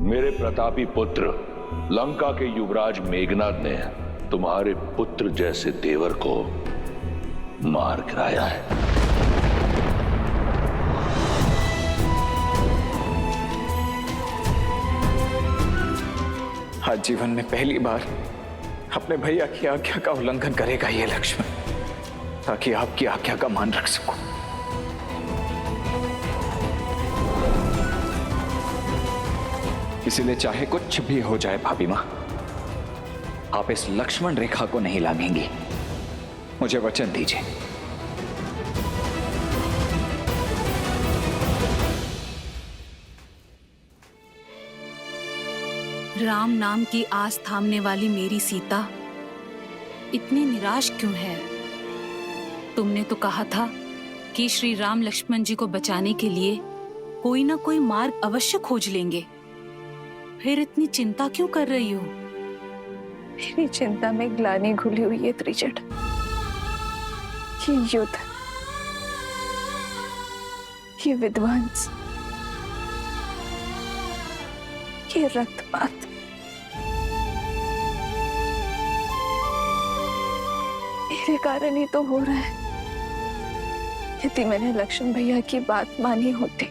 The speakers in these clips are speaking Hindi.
मेरे प्रतापी पुत्र लंका के युवराज मेघनाद ने तुम्हारे पुत्र जैसे देवर को मार गिराया है। आज जीवन में पहली बार अपने भैया की आज्ञा का उल्लंघन करेगा ये लक्ष्मण, ताकि आपकी आज्ञा का मान रख सकूं। इसीलिए चाहे कुछ भी हो जाए भाभी मां, आप इस लक्ष्मण रेखा को नहीं लांघेंगी। मुझे वचन दीजिए। राम नाम की आस थामने वाली मेरी सीता इतनी निराश क्यों है? तुमने तो कहा था कि श्री राम लक्ष्मण जी को बचाने के लिए कोई ना कोई मार्ग अवश्य खोज लेंगे। फिर इतनी चिंता क्यों कर रही हो? मेरी चिंता में ग्लानि घुली हुई है त्रिजट। ये युद्ध, ये विध्वंस, ये रक्तपात, मेरे कारण ही तो हो रहा है। यदि मैंने लक्ष्मण भैया की बात मानी होती,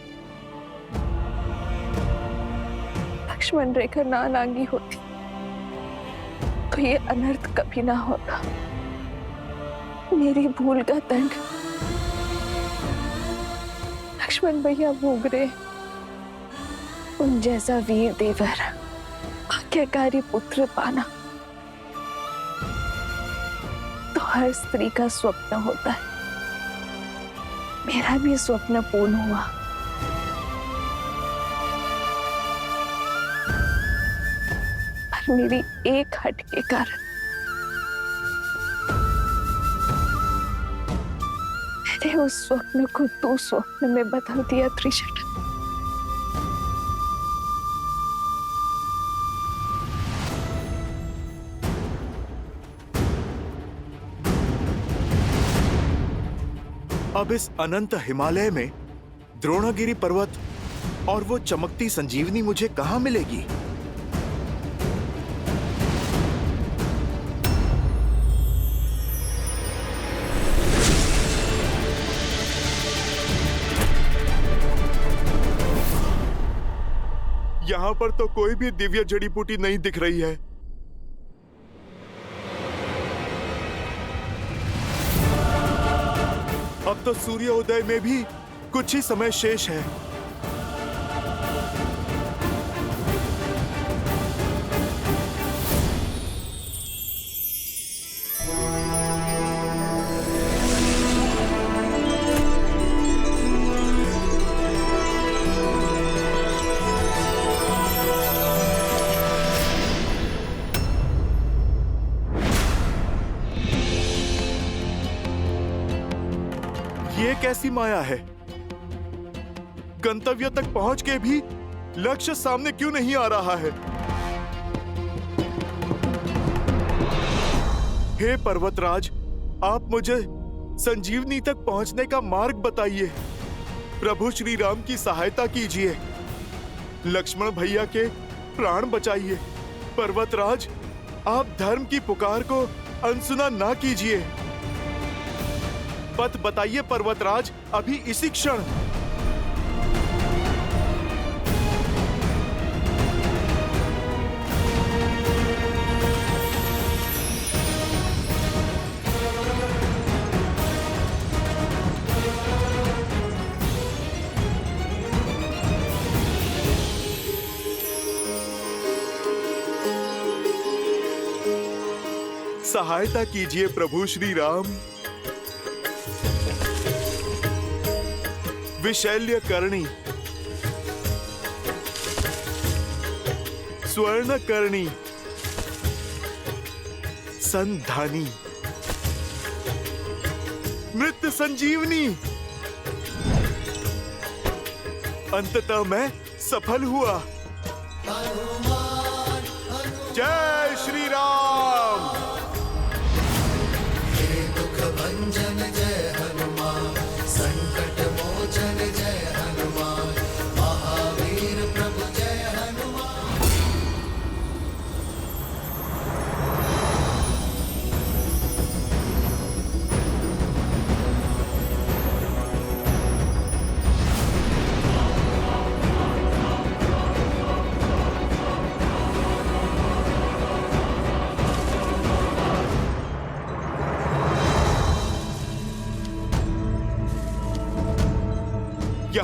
लक्ष्मण रेखा ना लांगी होती, तो ये अनर्थ कभी ना होता। मेरी भूल का दंड लक्ष्मण भैया भोग रहे। उन जैसा वीर देवर, आज्ञाकारी पुत्र पाना तो हर स्त्री का स्वप्न होता है। मेरा भी स्वप्न पूर्ण हुआ। पर मेरी एक हट के कारण मैंने उस स्वप्न को दो स्वप्न में बदल दिया त्रिशट। अब इस अनंत हिमालय में द्रोणागिरी पर्वत और वो चमकती संजीवनी मुझे कहां मिलेगी? यहां पर तो कोई भी दिव्य जड़ी बूटी नहीं दिख रही है। अब तो सूर्योदय में भी कुछ ही समय शेष है। ये कैसी माया है? गंतव्य तक पहुंच के भी लक्ष्य सामने क्यों नहीं आ रहा है? हे पर्वतराज, आप मुझे संजीवनी तक पहुंचने का मार्ग बताइए। प्रभु श्री राम की सहायता कीजिए। लक्ष्मण भैया के प्राण बचाइए। पर्वतराज, आप धर्म की पुकार को अनसुना ना कीजिए। पथ बताइए पर्वतराज, अभी इसी क्षण। सहायता कीजिए प्रभु श्री राम। विशल्य करणी, स्वर्ण करणी, संधानी, मृत संजीवनी। अंततः मैं सफल हुआ। जय श्री राम। दुख भंजन जय हनुमान, संकट मोचन जय हनुमान, महावीर प्रभु जय हनुमान।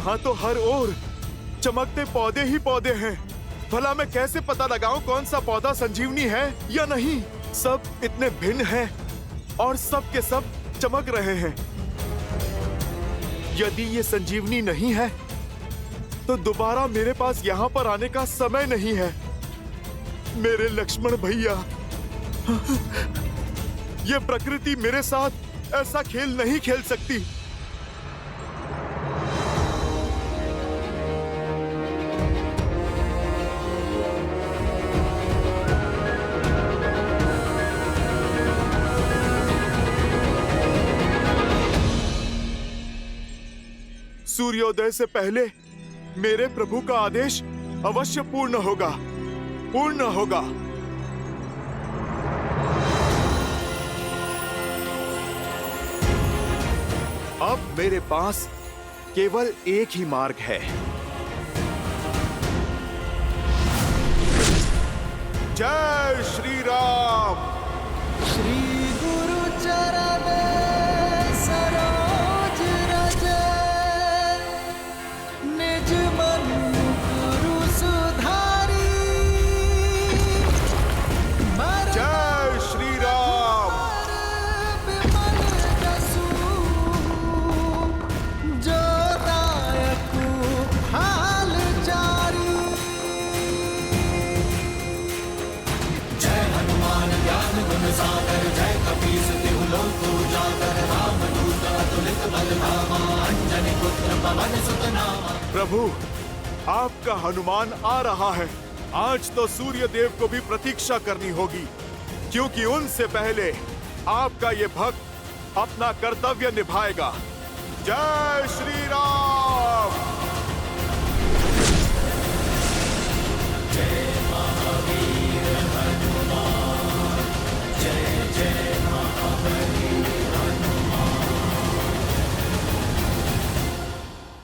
यहाँ तो हर ओर चमकते पौधे ही पौधे हैं। भला मैं कैसे पता लगाऊं कौन सा पौधा संजीवनी है या नहीं? सब इतने भिन्न हैं और सब के सब चमक रहे हैं। यदि ये संजीवनी नहीं है तो दोबारा मेरे पास यहाँ पर आने का समय नहीं है। मेरे लक्ष्मण भैया, ये प्रकृति मेरे साथ ऐसा खेल नहीं खेल सकती। सूर्योदय से पहले मेरे प्रभु का आदेश अवश्य पूर्ण होगा, पूर्ण होगा। अब मेरे पास केवल एक ही मार्ग है। जय श्री राम। श्री गुरु चरण सरोज रज, निज मन गुरु सुधारी। जय श्री राम। विमल जसु, जो दायक हाल चारी। जय हनुमान ज्ञान गुण सागर, जय कपीस तिहु लोक उजागर। रामदूत अतुलित बल धामा, अंजनी पुत्र पवन सुत नामा। प्रभु, आपका हनुमान आ रहा है। आज तो सूर्य देव को भी प्रतीक्षा करनी होगी, क्योंकि उनसे पहले आपका ये भक्त अपना कर्तव्य निभाएगा। जय श्री राम।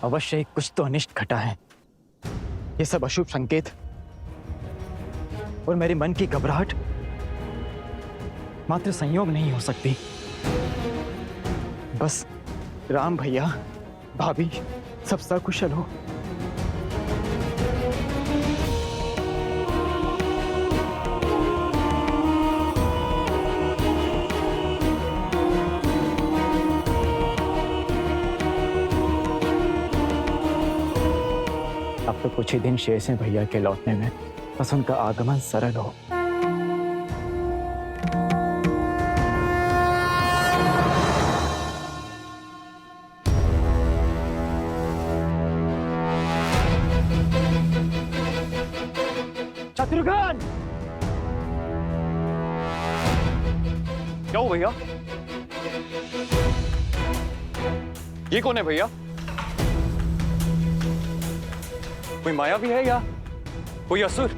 अवश्य ही कुछ तो अनिष्ट घटा है। ये सब अशुभ संकेत और मेरे मन की घबराहट मात्र संयोग नहीं हो सकती। बस राम भैया, भाभी सब सकुशल हो। अब तो कुछ ही दिन शेष हैं भैया के लौटने में, बस उनका आगमन सरल हो। शत्रुघ्न! क्या हो भैया? ये कौन है भैया? कोई माया भी है या कोई असुर?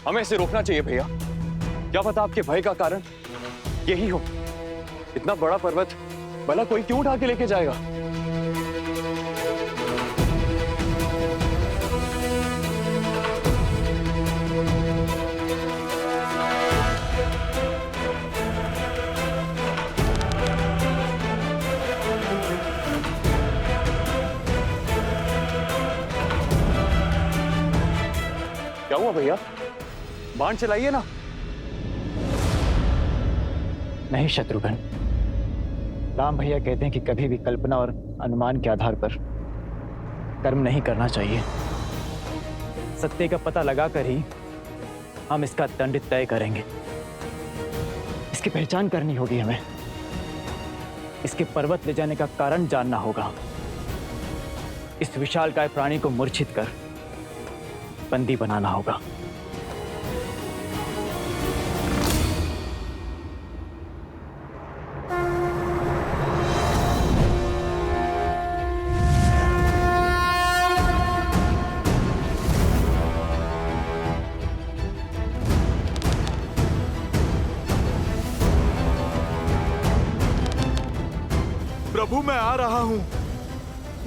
हमें इसे रोकना चाहिए भैया। क्या पता आपके भय का कारण यही हो। इतना बड़ा पर्वत भला कोई क्यों उठा के लेके जाएगा? क्या हुआ भैया? बाण चलाइए ना। नहीं शत्रुघ्न, राम भैया कहते हैं कि कभी भी कल्पना और अनुमान के आधार पर कर्म नहीं करना चाहिए। सत्य का पता लगाकर ही हम इसका दंड तय करेंगे। इसकी पहचान करनी होगी हमें। इसके पर्वत ले जाने का कारण जानना होगा। इस विशालकाय प्राणी को मूर्छित कर बंदी बनाना होगा। प्रभु, मैं आ रहा हूं,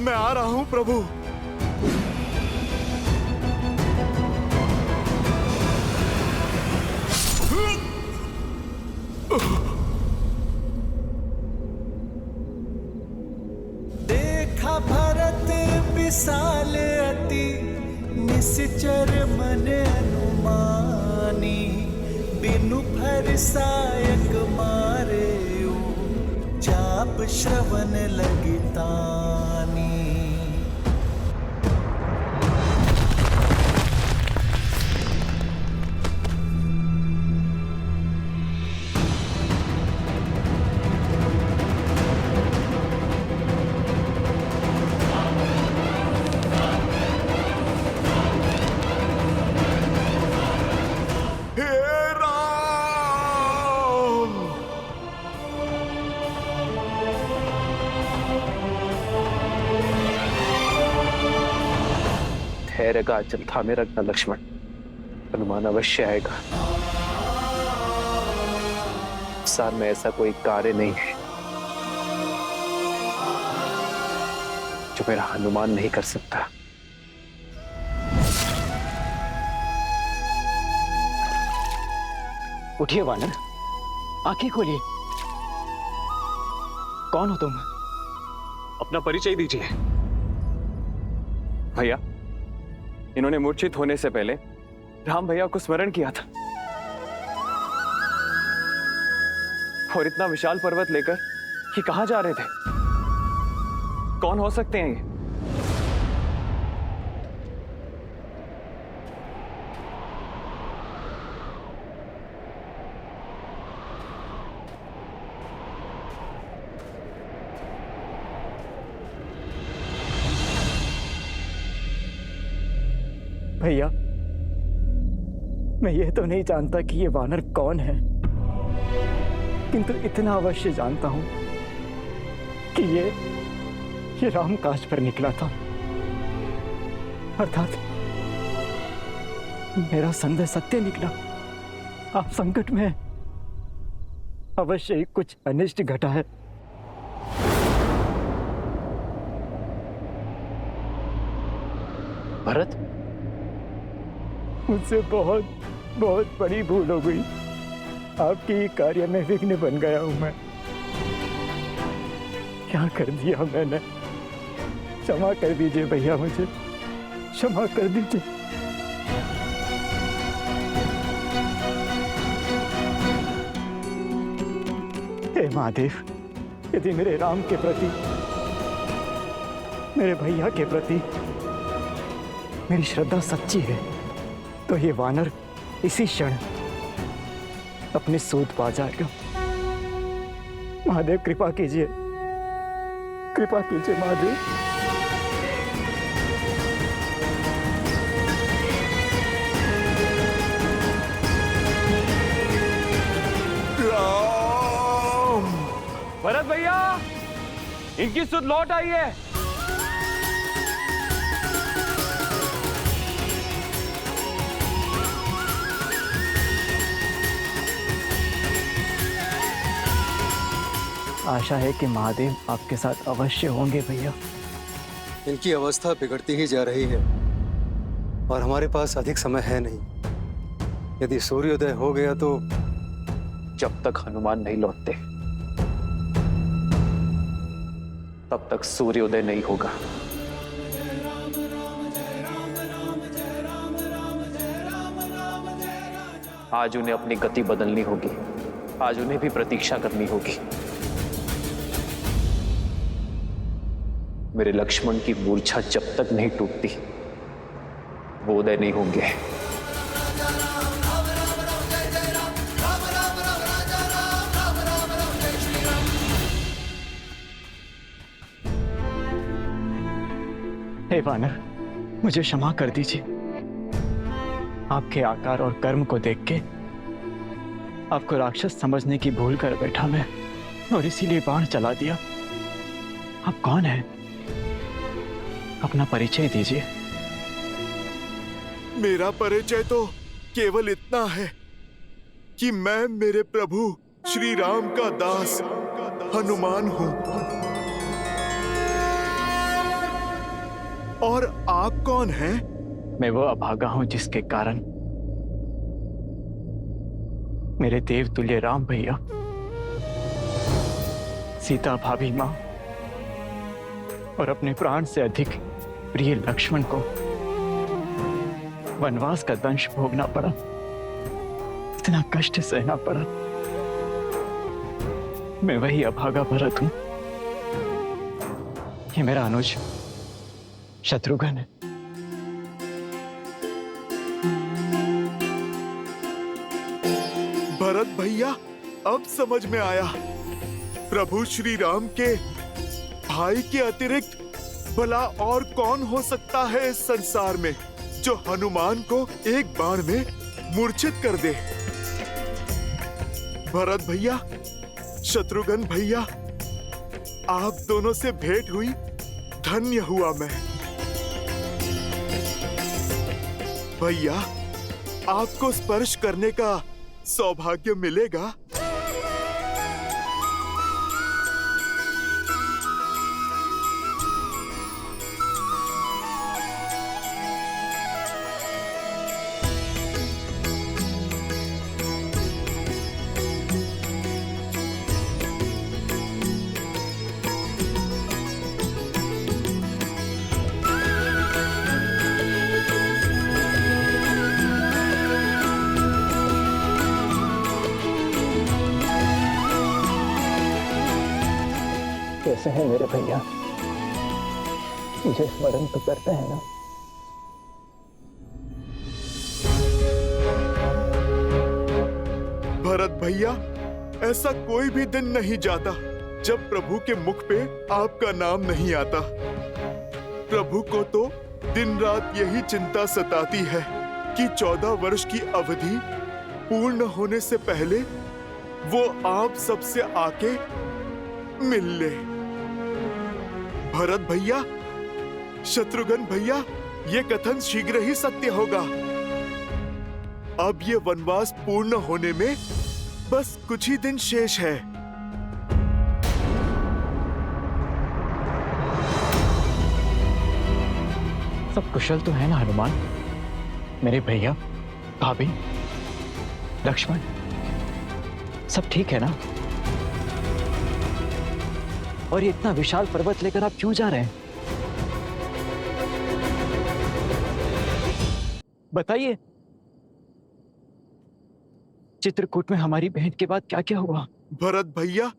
मैं आ रहा हूं प्रभु। देखा भरत साल अति निश्चर मन अनुमानी, बिनु फरसायक मारे चाप श्रवण लगितानी। धैर्य का आंचल थामे रखना लक्ष्मण, हनुमान अवश्य आएगा। सार में ऐसा कोई कार्य नहीं है जो मेरा हनुमान नहीं कर सकता। उठिए वानर, आंखें खोलिए। कौन हो तुम? अपना परिचय दीजिए। भैया, इन्होंने मूर्छित होने से पहले राम भैया को स्मरण किया था, और इतना विशाल पर्वत लेकर ये कहां जा रहे थे? कौन हो सकते हैं ये? भैया, मैं ये तो नहीं जानता कि ये वानर कौन है, किंतु इतना अवश्य जानता हूं कि ये राम काज पर निकला था। अर्थात मेरा संदेह सत्य निकला। आप संकट में हैं। अवश्य ही कुछ अनिष्ट घटा है। भरत, मुझसे बहुत बहुत बड़ी भूल हो गई। आपके कार्य में विघ्न बन गया हूं मैं। क्या कर दिया मैंने? क्षमा कर दीजिए भैया, मुझे क्षमा कर दीजिए। हे महादेव, यदि मेरे राम के प्रति, मेरे भैया के प्रति मेरी श्रद्धा सच्ची है, तो ये वानर इसी क्षण अपनी सूद पा जाएगा। महादेव कृपा कीजिए, कृपा कीजिए महादेव। भरत भैया, इनकी सुध लौट आई है। आशा है कि महादेव आपके साथ अवश्य होंगे भैया। इनकी अवस्था बिगड़ती ही जा रही है और हमारे पास अधिक समय है नहीं। यदि सूर्योदय हो गया तो जब तक हनुमान नहीं लौटते तब तक सूर्योदय नहीं होगा। आज उन्हें अपनी गति बदलनी होगी, आज उन्हें भी प्रतीक्षा करनी होगी। मेरे लक्ष्मण की मूर्छा जब तक नहीं टूटती वो उदय नहीं होंगे। हे वानर, मुझे क्षमा कर दीजिए। आपके आकार और कर्म को देख के आपको राक्षस समझने की भूल कर बैठा मैं, और इसीलिए बाण चला दिया। आप कौन हैं? अपना परिचय दीजिए। मेरा परिचय तो केवल इतना है कि मैं मेरे प्रभु श्री राम का दास हनुमान हूं। और आप कौन हैं? मैं वो अभागा हूं जिसके कारण मेरे देवतुल्य राम भैया, सीता भाभी मां और अपने प्राण से अधिक प्रिय लक्ष्मण को वनवास का दंश भोगना पड़ा, इतना कष्ट सहना पड़ा। मैं वही अभागा भरत हूं। ये मेरा अनुज शत्रुघ्न है। भरत भैया, अब समझ में आया। प्रभु श्री राम के भाई के अतिरिक्त भला और कौन हो सकता है इस संसार में जो हनुमान को एक बाण में मूर्छित कर दे। भरत भैया, शत्रुघ्न भैया, आप दोनों से भेंट हुई, धन्य हुआ मैं। भैया, आपको स्पर्श करने का सौभाग्य मिलेगा। कैसे हैं मेरे भैया? मुझे स्मरण तो करते हैं ना? भरत भैया, ऐसा कोई भी दिन नहीं जाता जब प्रभु के मुख पे आपका नाम नहीं आता। प्रभु को तो दिन रात यही चिंता सताती है कि 14 वर्ष की अवधि पूर्ण होने से पहले वो आप सबसे आके मिल ले। भरत भैया, शत्रुघ्न भैया, ये कथन शीघ्र ही सत्य होगा। अब ये वनवास पूर्ण होने में बस कुछ ही दिन शेष है। सब कुशल तो है ना हनुमान? मेरे भैया, भाभी, लक्ष्मण, सब ठीक है ना? और ये इतना विशाल पर्वत लेकर आप क्यों जा रहे हैं? बताइए। चित्रकूट में हमारी भेंट के बाद क्या क्या हुआ? भरत भैया,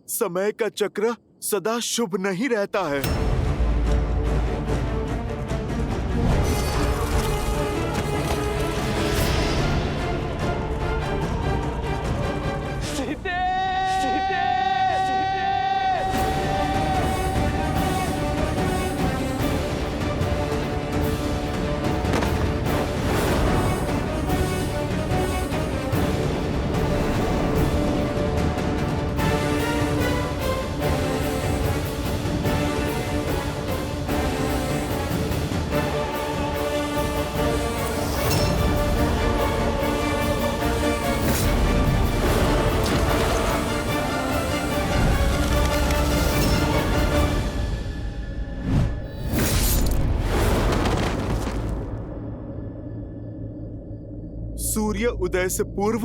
समय का चक्र सदा शुभ नहीं रहता है। सूर्य उदय से पूर्व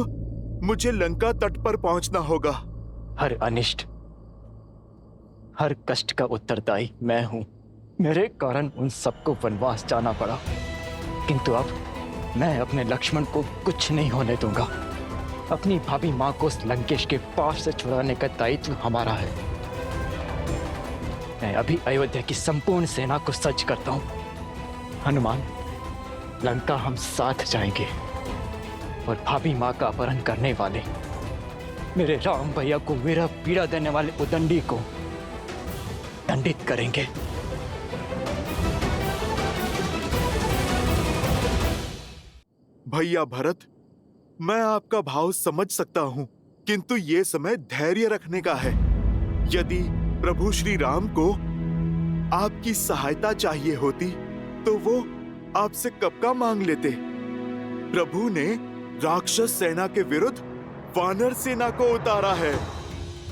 मुझे लंका तट पर पहुंचना होगा। हर अनिष्ट, हर कष्ट का उत्तरदायी मैं हूं। मेरे कारण उन सबको वनवास जाना पड़ा, किंतु अब मैं अपने लक्ष्मण को कुछ नहीं होने दूंगा। अपनी भाभी मां को उस लंकेश के पास से छुड़ाने का दायित्व हमारा है। मैं अभी अयोध्या की संपूर्ण सेना को सज्ज करता हूं। हनुमान, लंका हम साथ जाएंगे और भाभी मां का अपहरण करने वाले मेरे राम भैया को विरह पीड़ा देने वाले उदंडी को दंडित करेंगे। भैया भरत, मैं आपका भाव समझ सकता हूं, किंतु ये समय धैर्य रखने का है। यदि प्रभु श्री राम को आपकी सहायता चाहिए होती तो वो आपसे कब का मांग लेते। प्रभु ने राक्षस सेना के विरुद्ध वानर सेना को उतारा है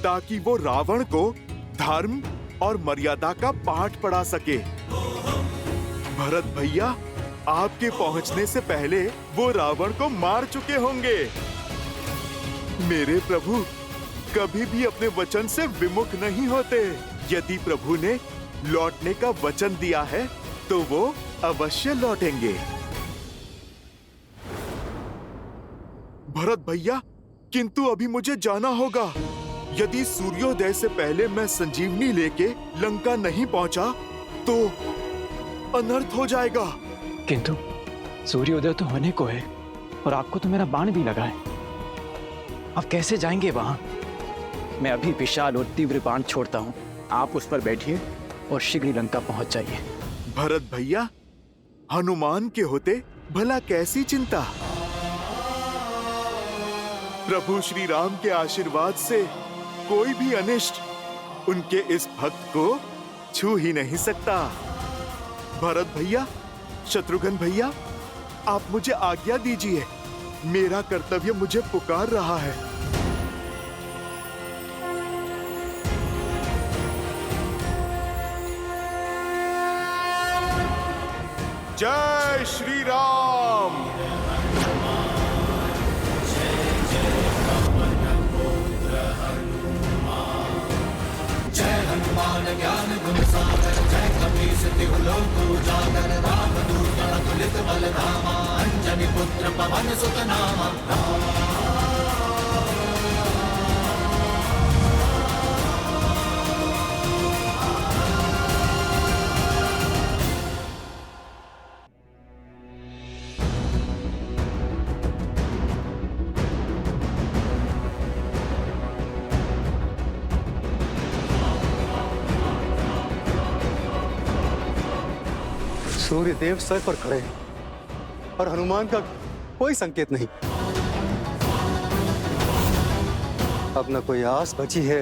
ताकि वो रावण को धर्म और मर्यादा का पाठ पढ़ा सके। भरत भैया, आपके पहुंचने से पहले वो रावण को मार चुके होंगे। मेरे प्रभु कभी भी अपने वचन से विमुख नहीं होते। यदि प्रभु ने लौटने का वचन दिया है तो वो अवश्य लौटेंगे। भरत भैया, किंतु अभी मुझे जाना होगा। यदि सूर्योदय से पहले मैं संजीवनी लेके लंका नहीं पहुंचा तो अनर्थ हो जाएगा। किंतु सूर्योदय तो होने को है और आपको तो मेरा बाण भी लगा है। अब कैसे जाएंगे वहां? मैं अभी विशाल और तीव्र बाण छोड़ता हूं। आप उस पर बैठिए और शीघ्र लंका पहुंच जाइए। भरत भैया, हनुमान के होते भला कैसी चिंता। प्रभु श्री राम के आशीर्वाद से कोई भी अनिष्ट उनके इस भक्त को छू ही नहीं सकता। भरत भैया, शत्रुघ्न भैया, आप मुझे आज्ञा दीजिए। मेरा कर्तव्य मुझे पुकार रहा है। जय श्री राम। जय हनुमान ज्ञान गुण सागर, जय कपीस तिहु लोक उजागर, रामदूत अतुलित बल धामा, अंजनी पुत्र पवन सुत नामा। सूर्य देव सर पर खड़े हैं और हनुमान का कोई संकेत नहीं। अब न कोई आस बची है,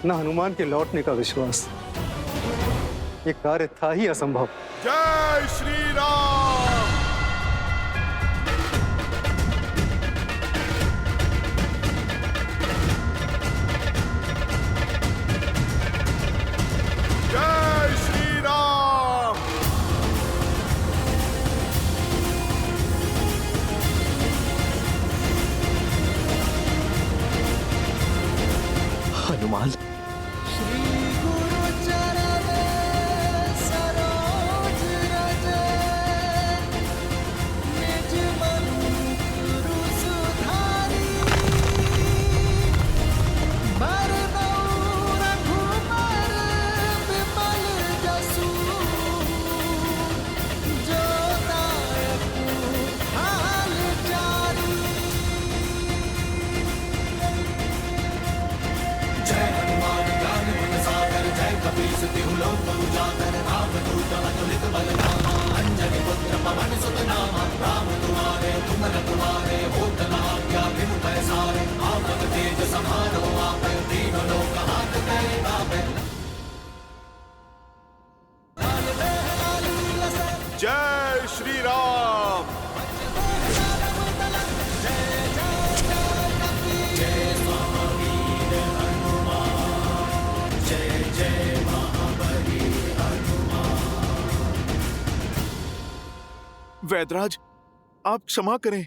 न हनुमान के लौटने का विश्वास। ये कार्य था ही असंभव। जय श्री राम। जय श्री राम। हनुमान, जय श्री राम। वैदराज, आप क्षमा करें,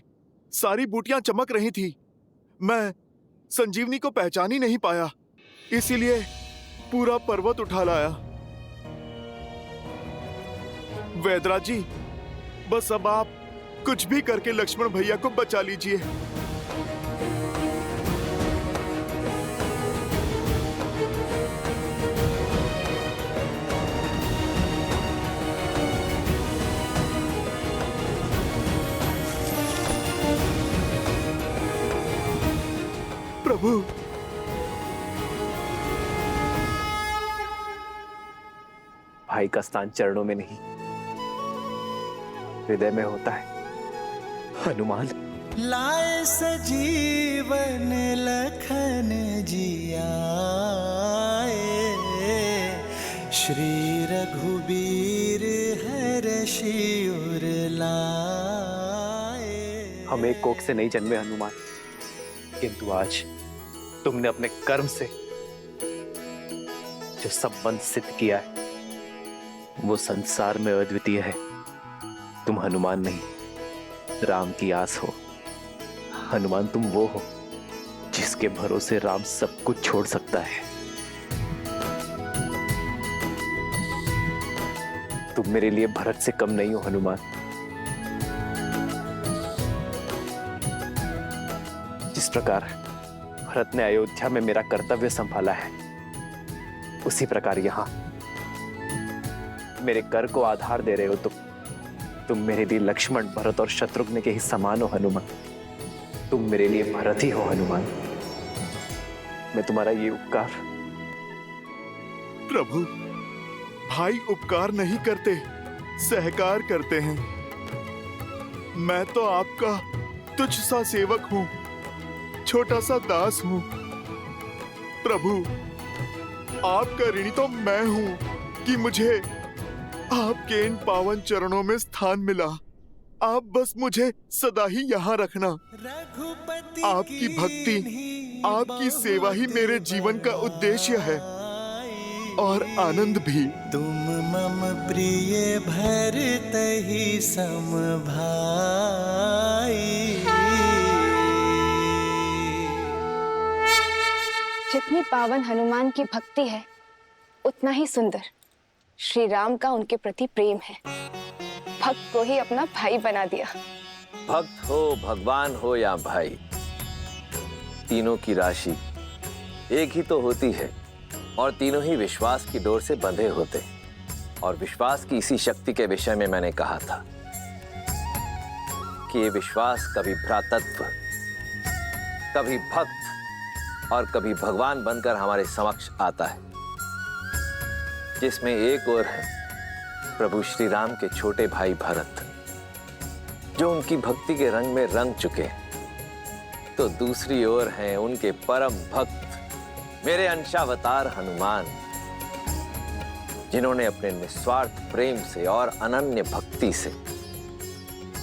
सारी बूटियां चमक रही थी। मैं संजीवनी को पहचान ही नहीं पाया, इसीलिए पूरा पर्वत उठा लाया। वैदराज जी, बस अब आप कुछ भी करके लक्ष्मण भैया को बचा लीजिए। प्रभु, भाई का स्थान चरणों में नहीं, हृदय में होता है। हनुमान, लाए सजीवन लखन जियाए, श्री रघुबीर हर्षि उर लाए। हम एक कोख से नहीं जन्मे हनुमान, किंतु आज तुमने अपने कर्म से जो संबंध सिद्ध किया है वो संसार में अद्वितीय है। तुम हनुमान नहीं, राम की आस हो। हनुमान, तुम वो हो जिसके भरोसे राम सब कुछ छोड़ सकता है। मेरे लिए भरत से कम नहीं हो हनुमान। जिस प्रकार भरत ने अयोध्या में मेरा कर्तव्य संभाला है, उसी प्रकार यहां मेरे कर को आधार दे रहे हो तुम मेरे लिए लक्ष्मण, भरत और शत्रुघ्न के ही समान हो हनुमान। तुम मेरे लिए भरत ही हो हनुमान। मैं तुम्हारा ये उपकार। प्रभु, भाई उपकार नहीं करते, सहकार करते हैं। मैं तो आपका तुच्छ सा सेवक हूं, छोटा सा दास हूं। प्रभु, आपका ऋणी तो मैं हूं कि मुझे आपके इन पावन चरणों में स्थान मिला। आप बस मुझे सदा ही यहाँ रखना। आपकी भक्ति, आपकी सेवा ही मेरे जीवन का उद्देश्य है और आनंद भी। तुम मम प्रिय भरत ही सम भाई। जितनी पावन हनुमान की भक्ति है, उतना ही सुंदर श्री राम का उनके प्रति प्रेम है। भक्त को ही अपना भाई बना दिया। भक्त हो, भगवान हो या भाई, तीनों की राशि एक ही तो होती है और तीनों ही विश्वास की डोर से बंधे होते हैं। और विश्वास की इसी शक्ति के विषय में मैंने कहा था कि ये विश्वास कभी भ्रातृत्व, कभी भक्त और कभी भगवान बनकर हमारे समक्ष आता है, जिसमें एक और है प्रभु श्री राम के छोटे भाई भरत, जो उनकी भक्ति के रंग में रंग चुके हैं, तो दूसरी ओर हैं उनके परम भक्त मेरे अंशावतार हनुमान, जिन्होंने अपने निस्वार्थ प्रेम से और अनन्य भक्ति से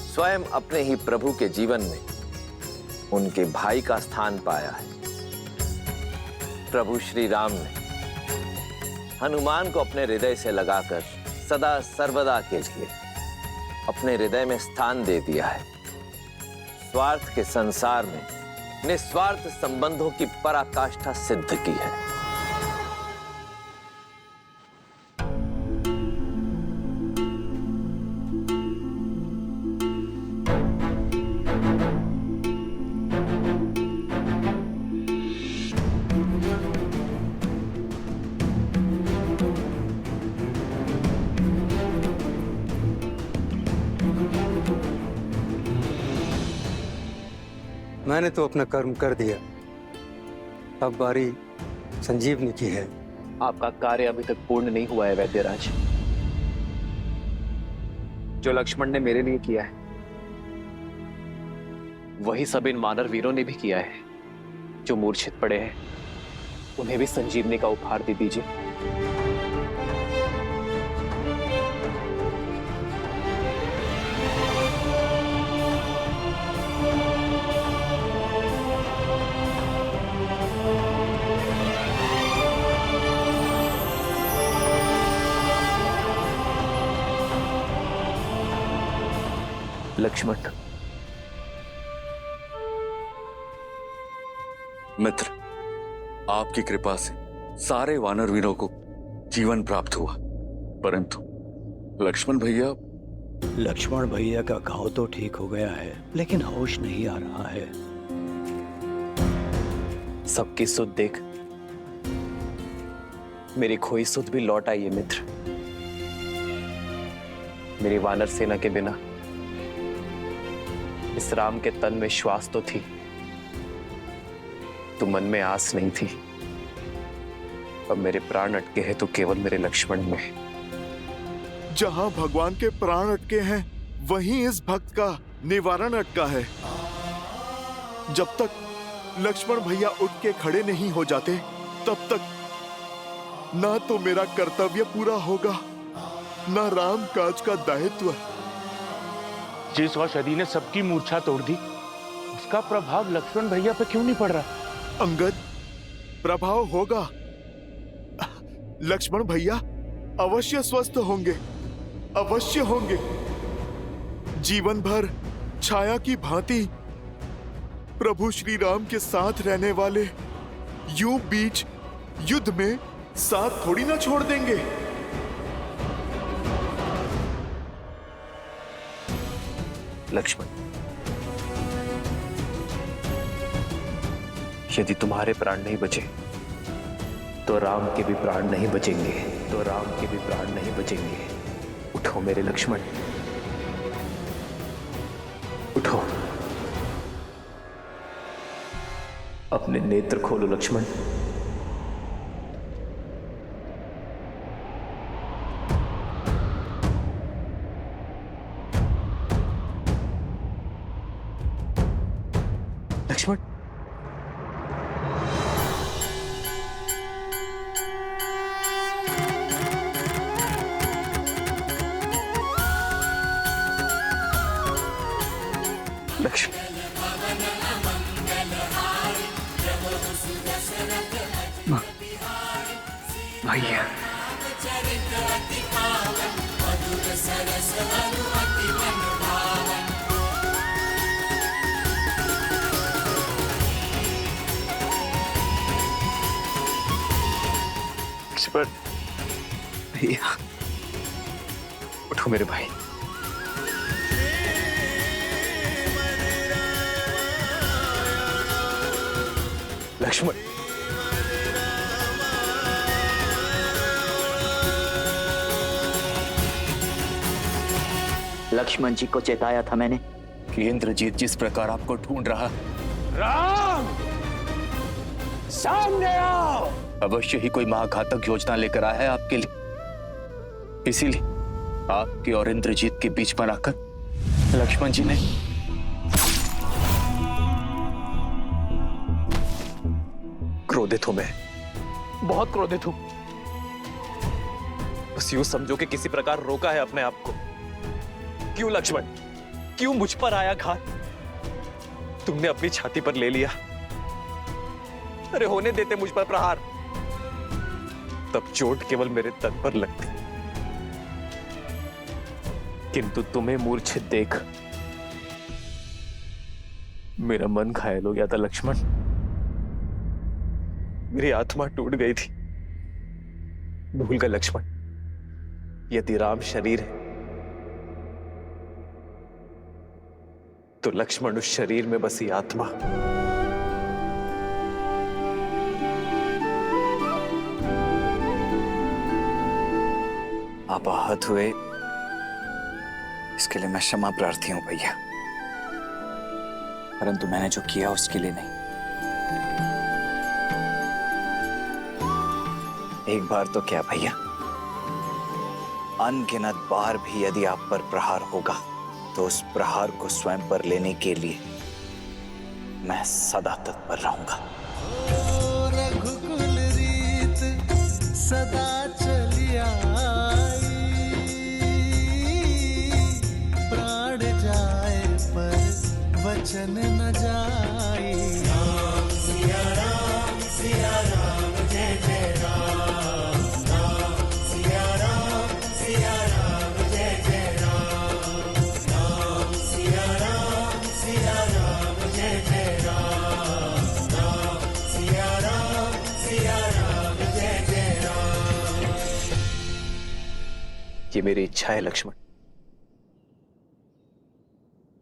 स्वयं अपने ही प्रभु के जीवन में उनके भाई का स्थान पाया है। प्रभु श्री राम ने हनुमान को अपने हृदय से लगाकर सदा सर्वदा के लिए अपने हृदय में स्थान दे दिया है। स्वार्थ के संसार में निस्वार्थ संबंधों की पराकाष्ठा सिद्ध की है। मैंने तो अपना कर्म कर दिया, अब बारी संजीवनी की है। आपका कार्य अभी तक पूर्ण नहीं हुआ है वैद्यराज। जो लक्ष्मण ने मेरे लिए किया है, वही सब इन वानर वीरों ने भी किया है। जो मूर्छित पड़े हैं, उन्हें भी संजीवनी का उपहार दे दीजिए। लक्ष्मण, मित्र, आपकी कृपा से सारे वानर वीरों को जीवन प्राप्त हुआ, परंतु लक्ष्मण भैया का घाव तो ठीक हो गया है, लेकिन होश नहीं आ रहा है। सबकी सुध देख मेरी खोई सुध भी लौट आई है मित्र। मेरी वानर सेना के बिना इस राम के तन में श्वास तो थी, तो मन में आस नहीं थी। अब मेरे प्राण अटके हैं तो केवल मेरे लक्ष्मण में। जहां भगवान के प्राण अटके हैं, वहीं इस भक्त का निवारण अटका है। जब तक लक्ष्मण भैया उठ के खड़े नहीं हो जाते, तब तक ना तो मेरा कर्तव्य पूरा होगा, ना राम काज का दायित्व। जिस औषधि ने सबकी मूर्छा तोड़ दी, उसका प्रभाव लक्ष्मण भैया पे क्यों नहीं पड़ रहा? अंगद, प्रभाव होगा। लक्ष्मण भैया अवश्य स्वस्थ होंगे, अवश्य होंगे। जीवन भर छाया की भांति प्रभु श्री राम के साथ रहने वाले यूं बीच युद्ध में साथ थोड़ी ना छोड़ देंगे। लक्ष्मण, यदि तुम्हारे प्राण नहीं बचे तो राम के भी प्राण नहीं बचेंगे, तो राम के भी प्राण नहीं बचेंगे। उठो मेरे लक्ष्मण, उठो, अपने नेत्र खोलो लक्ष्मण। लक्ष्मण, भैया, भैया, उठो मेरे भाई। लक्ष्मण, लक्ष्मण जी को चेताया था मैंने कि इंद्रजीत जिस प्रकार आपको ढूंढ रहा। राम, सामने आओ। अवश्य ही कोई महाघातक योजना लेकर आया है आपके लिए, इसीलिए आपके और इंद्रजीत के बीच में आकर लक्ष्मण जी ने क्रोधित हूं मैं, बहुत क्रोधित हूं। बस यूं समझो कि किसी प्रकार रोका है अपने आप को। क्यों लक्ष्मण, क्यों मुझ पर आया घात? तुमने अपनी छाती पर ले लिया। अरे होने देते मुझ पर प्रहार, तब चोट केवल मेरे तन पर लगती, किंतु तुम्हें मूर्छित देख मेरा मन घायल हो गया था लक्ष्मण। मेरी आत्मा टूट गई थी। भूल गए लक्ष्मण, यदि राम शरीर है तो लक्ष्मण उस शरीर में बसी आत्मा। आप आहत हुए, इसके लिए मैं क्षमा प्रार्थी हूं भैया, परंतु मैंने जो किया उसके लिए नहीं। एक बार तो क्या भैया, अनगिनत बार भी यदि आप पर प्रहार होगा तो उस प्रहार को स्वयं पर लेने के लिए मैं सदा तत्पर रहूंगा। रघुकुल रीत सदा चली आई, प्राण जाए पर वचन न जाए। राम सिया राम जय जय राम, राम सिया राम जय जय राम, राम सिया राम जय जय राम, राम सिया राम जय जय राम। ये मेरी इच्छा है लक्ष्मण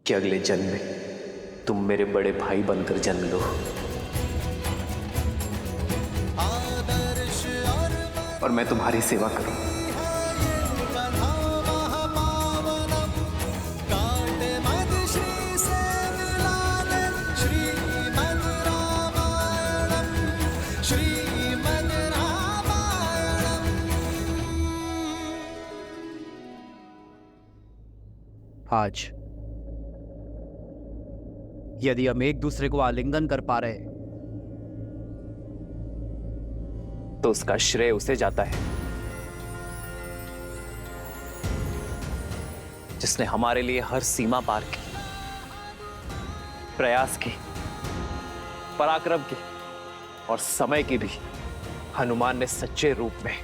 कि अगले जन्म में तुम मेरे बड़े भाई बनकर जन्म लो और मैं तुम्हारी सेवा करूं। आज यदि हम एक दूसरे को आलिंगन कर पा रहे तो उसका श्रेय उसे जाता है जिसने हमारे लिए हर सीमा पार की, प्रयास की, पराक्रम की और समय की भी। हनुमान ने सच्चे रूप में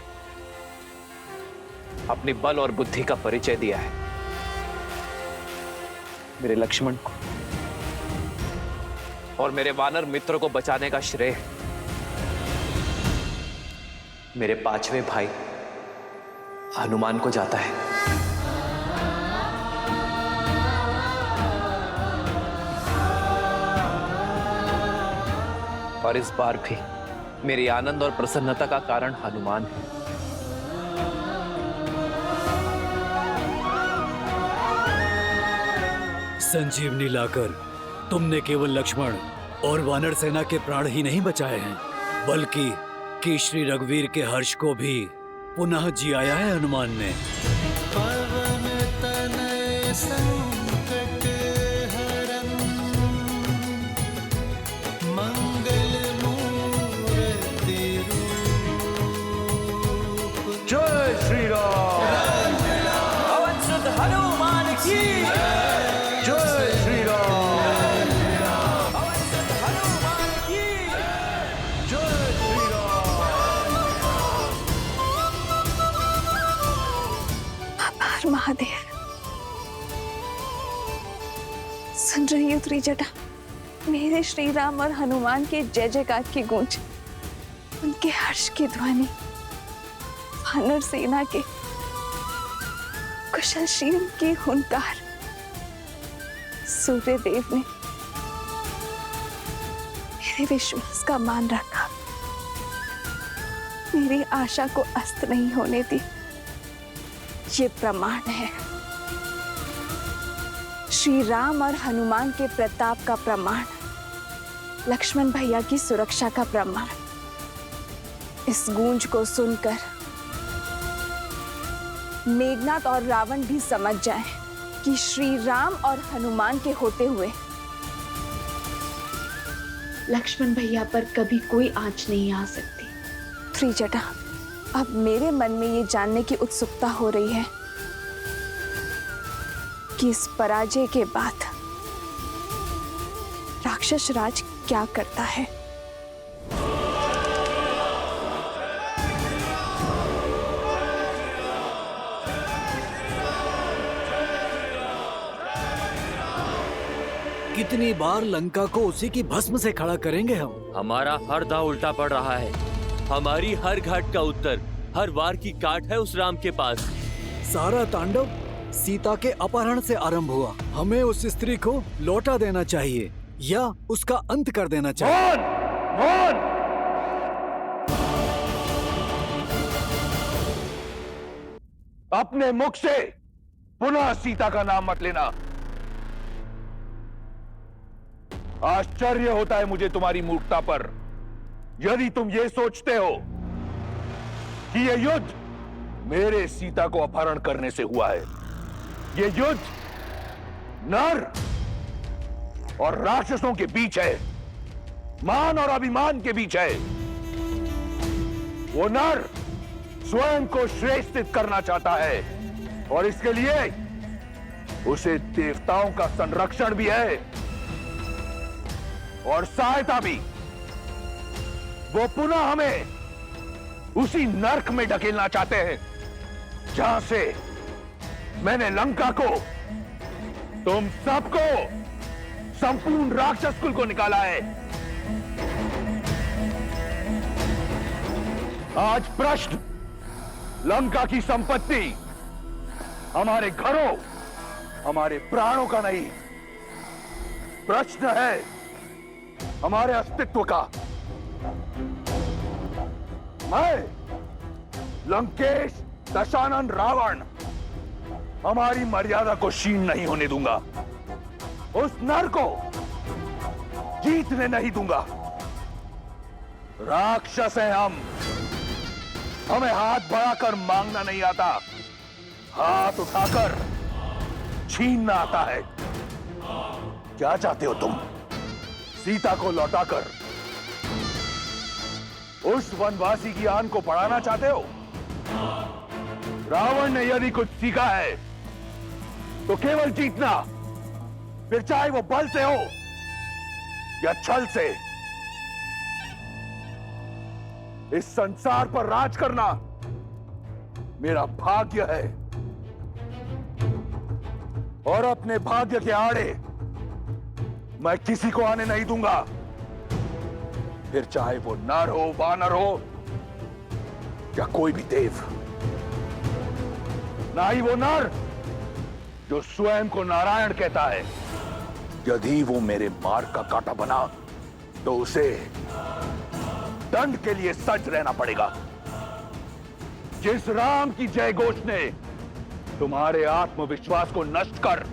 अपनी बल और बुद्धि का परिचय दिया है। मेरे लक्ष्मण को और मेरे वानर मित्र को बचाने का श्रेय मेरे पांचवें भाई हनुमान को जाता है। और इस बार भी मेरी आनंद और प्रसन्नता का कारण हनुमान है। संजीवनी लाकर तुमने केवल लक्ष्मण और वानर सेना के प्राण ही नहीं बचाए हैं, बल्कि कि श्री रघुवीर के हर्ष को भी पुनः जियाया है हनुमान ने। पवन तनय संकट हरन मंगल मूर्ति रूप। जय श्री राम। पवन सुत हनुमान की जय श्री राम। पवन सुत हनुमान की जय श्री राम। आभार महादेव। सुन रही हो त्रिजटा, मेरे श्री राम और हनुमान के जय जयकार की गूंज, उनके हर्ष की ध्वनि, वानर सेना के कुशलशील की हुंकार। सूर्य देव ने मेरे विश्वास का मान रखा, मेरी आशा को अस्त नहीं होने दी। ये प्रमाण है, श्री राम और हनुमान के प्रताप का प्रमाण, लक्ष्मण भैया की सुरक्षा का प्रमाण। इस गूंज को सुनकर मेघनाथ और रावण भी समझ जाएं कि श्री राम और हनुमान के होते हुए लक्ष्मण भैया पर कभी कोई आंच नहीं आ सकती। त्रिजटा, अब मेरे मन में ये जानने की उत्सुकता हो रही है कि इस पराजय के बाद राक्षस राज क्या करता है। कितनी बार लंका को उसी की भस्म से खड़ा करेंगे हम? हमारा हर दांव उल्टा पड़ रहा है। हमारी हर घाट का उत्तर, हर वार की काट है उस राम के पास। सारा तांडव सीता के अपहरण से आरंभ हुआ। हमें उस स्त्री को लौटा देना चाहिए या उसका अंत कर देना चाहिए। मौन! अपने मुख से पुनः सीता का नाम मत लेना। आश्चर्य होता है मुझे तुम्हारी मूर्खता पर। यदि तुम ये सोचते हो कि यह युद्ध मेरे सीता को अपहरण करने से हुआ है, यह युद्ध नर और राक्षसों के बीच है, मान और अभिमान के बीच है। वो नर स्वयं को श्रेष्ठ करना चाहता है और इसके लिए उसे देवताओं का संरक्षण भी है और सहायता भी। वो पुनः हमें उसी नर्क में ढकेलना चाहते हैं जहां से मैंने लंका को, तुम सबको, संपूर्ण राक्षस कुल को निकाला है। आज प्रश्न लंका की संपत्ति, हमारे घरों, हमारे प्राणों का नहीं, प्रश्न है हमारे अस्तित्व का। मैं लंकेश दशानन रावण हमारी मर्यादा को क्षीण नहीं होने दूंगा। उस नर को जीतने नहीं दूंगा। राक्षस हैं हम, हमें हाथ बढ़ाकर मांगना नहीं आता, हाथ उठाकर छीनना आता है। क्या चाहते हो तुम? सीता को लौटाकर उस वनवासी की आन को बढ़ाना चाहते हो? रावण ने यदि कुछ सीखा है तो केवल जीतना, फिर चाहे वो बल से हो या छल से। इस संसार पर राज करना मेरा भाग्य है और अपने भाग्य के आड़े मैं किसी को आने नहीं दूंगा, फिर चाहे वो नर हो, वानर हो या कोई भी देव। ना ही वो नर जो स्वयं को नारायण कहता है। यदि वो मेरे मार्ग का कांटा बना तो उसे दंड के लिए सज्ज रहना पड़ेगा। जिस राम की जय घोष ने तुम्हारे आत्मविश्वास को नष्ट कर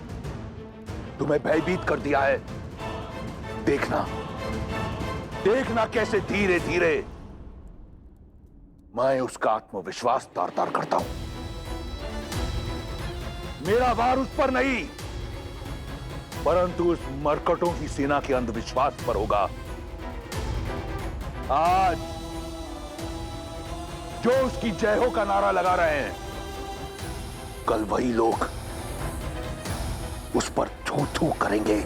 तुम्हें भयभीत कर दिया है, देखना देखना कैसे धीरे धीरे मैं उसका आत्मविश्वास तार तार करता हूं। मेरा वार उस पर नहीं, परंतु उस मरकटों की सेना के अंधविश्वास पर होगा। आज जो उसकी जय हो का नारा लगा रहे हैं, कल वही लोग उस पर थू थू करेंगे।